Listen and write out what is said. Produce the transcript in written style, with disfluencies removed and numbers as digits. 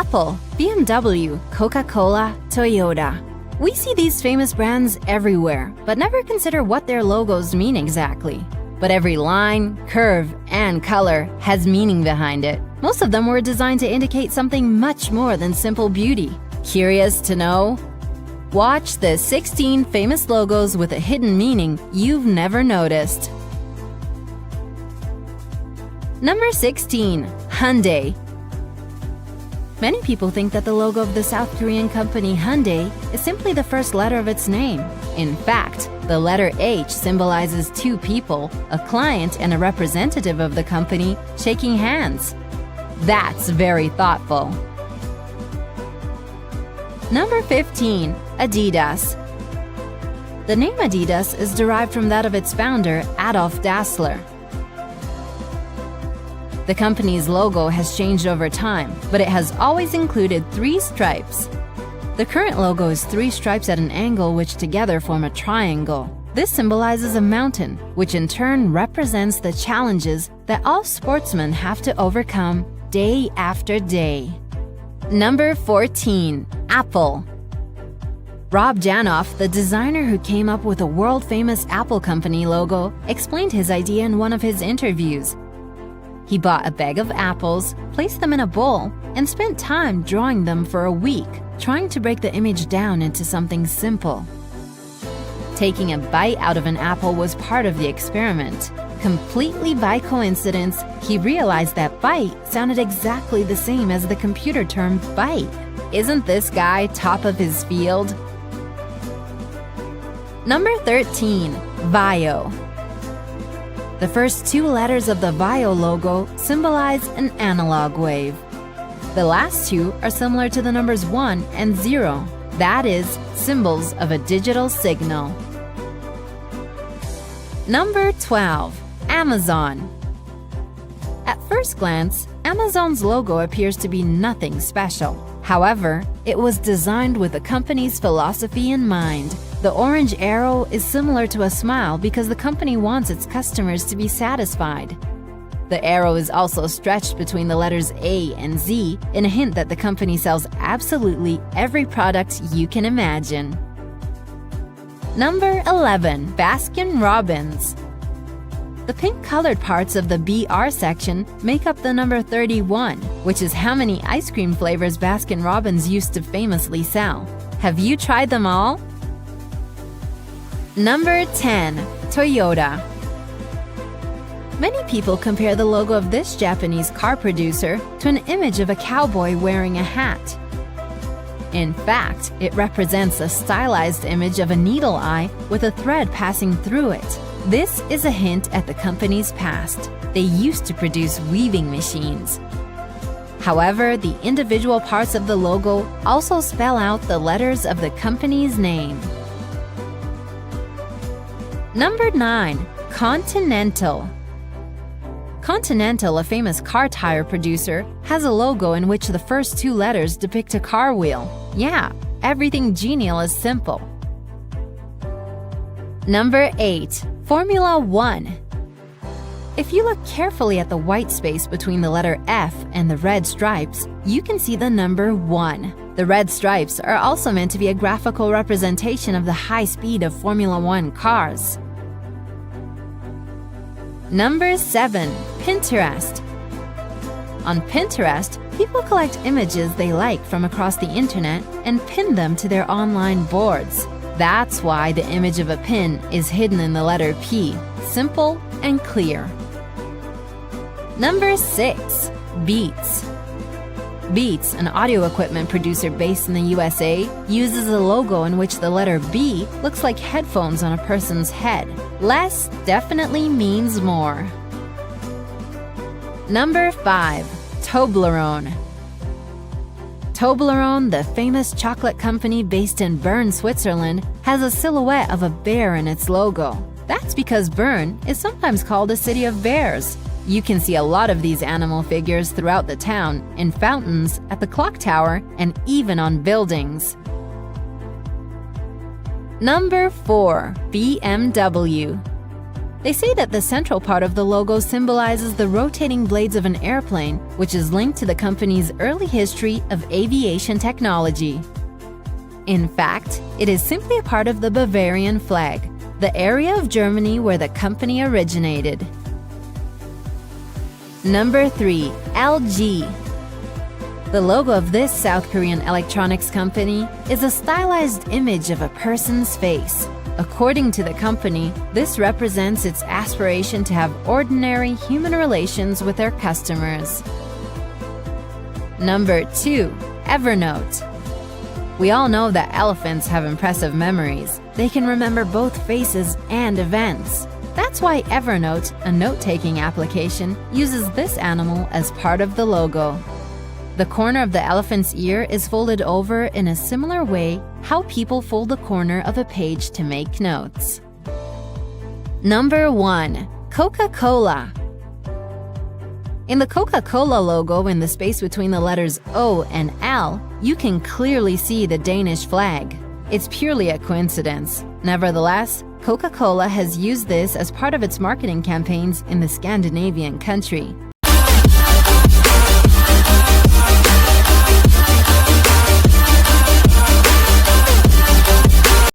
Apple, BMW, Coca-Cola, Toyota. We see these famous brands everywhere, but never consider what their logos mean exactly. But every line, curve, and color has meaning behind it. Most of them were designed to indicate something much more than simple beauty. Curious to know? Watch the 16 famous logos with a hidden meaning you've never noticed. Number 16. Hyundai. Many people think that the logo of the South Korean company Hyundai is simply the first letter of its name. In fact, the letter H symbolizes two people, a client and a representative of the company, shaking hands. That's very thoughtful. Number 15. Adidas. The name Adidas is derived from that of its founder, Adolf Dassler. The company's logo has changed over time, but it has always included 3 stripes. The current logo is 3 stripes at an angle which together form a triangle. This symbolizes a mountain, which in turn represents the challenges that all sportsmen have to overcome day after day. Number 14. Apple. Rob Janoff, the designer who came up with the world-famous Apple Company logo, explained his idea in one of his interviews. He bought a bag of apples, placed them in a bowl, and spent time drawing them for a week, trying to break the image down into something simple. Taking a bite out of an apple was part of the experiment. Completely by coincidence, he realized that bite sounded exactly the same as the computer term bite. Isn't this guy top of his field? Number 13. Vio. The first 2 letters of the Vio logo symbolize an analog wave. The last 2 are similar to the numbers 1 and 0. That is, symbols of a digital signal. Number 12. Amazon. At first glance, Amazon's logo appears to be nothing special. However, it was designed with the company's philosophy in mind. The orange arrow is similar to a smile because the company wants its customers to be satisfied. The arrow is also stretched between the letters A and Z in a hint that the company sells absolutely every product you can imagine. Number 11. Baskin-Robbins. The pink-colored parts of the BR section make up the number 31, which is how many ice cream flavors Baskin-Robbins used to famously sell. Have you tried them all? Number 10. Toyota. Many people compare the logo of this Japanese car producer to an image of a cowboy wearing a hat. In fact, it represents a stylized image of a needle eye with a thread passing through it. This is a hint at the company's past. They used to produce weaving machines. However, the individual parts of the logo also spell out the letters of the company's name. Number 9. Continental. Continental, a famous car tire producer, has a logo in which the first 2 letters depict a car wheel. Yeah, everything genial is simple. Number 8. Formula 1. If you look carefully at the white space between the letter F and the red stripes, you can see the number 1. The red stripes are also meant to be a graphical representation of the high speed of Formula 1 cars. Number 7. Pinterest. On Pinterest, people collect images they like from across the internet and pin them to their online boards. That's why the image of a pin is hidden in the letter P. Simple and clear. Number 6. Beats. Beats, an audio equipment producer based in the USA, uses a logo in which the letter B looks like headphones on a person's head. Less definitely means more. Number 5. Toblerone. Toblerone, the famous chocolate company based in Bern, Switzerland, has a silhouette of a bear in its logo. That's because Bern is sometimes called a city of bears. You can see a lot of these animal figures throughout the town, in fountains, at the clock tower, and even on buildings. Number 4. BMW. They say that the central part of the logo symbolizes the rotating blades of an airplane, which is linked to the company's early history of aviation technology. In fact, it is simply a part of the Bavarian flag, the area of Germany where the company originated. Number 3. LG. The logo of this South Korean electronics company is a stylized image of a person's face. According to the company, this represents its aspiration to have ordinary human relations with their customers. Number 2. Evernote. We all know that elephants have impressive memories. They can remember both faces and events. That's why Evernote, a note-taking application, uses this animal as part of the logo. The corner of the elephant's ear is folded over in a similar way how people fold the corner of a page to make notes. Number 1. Coca-Cola. In the Coca-Cola logo, in the space between the letters O and L, you can clearly see the Danish flag. It's purely a coincidence. Nevertheless, Coca-Cola has used this as part of its marketing campaigns in the Scandinavian country.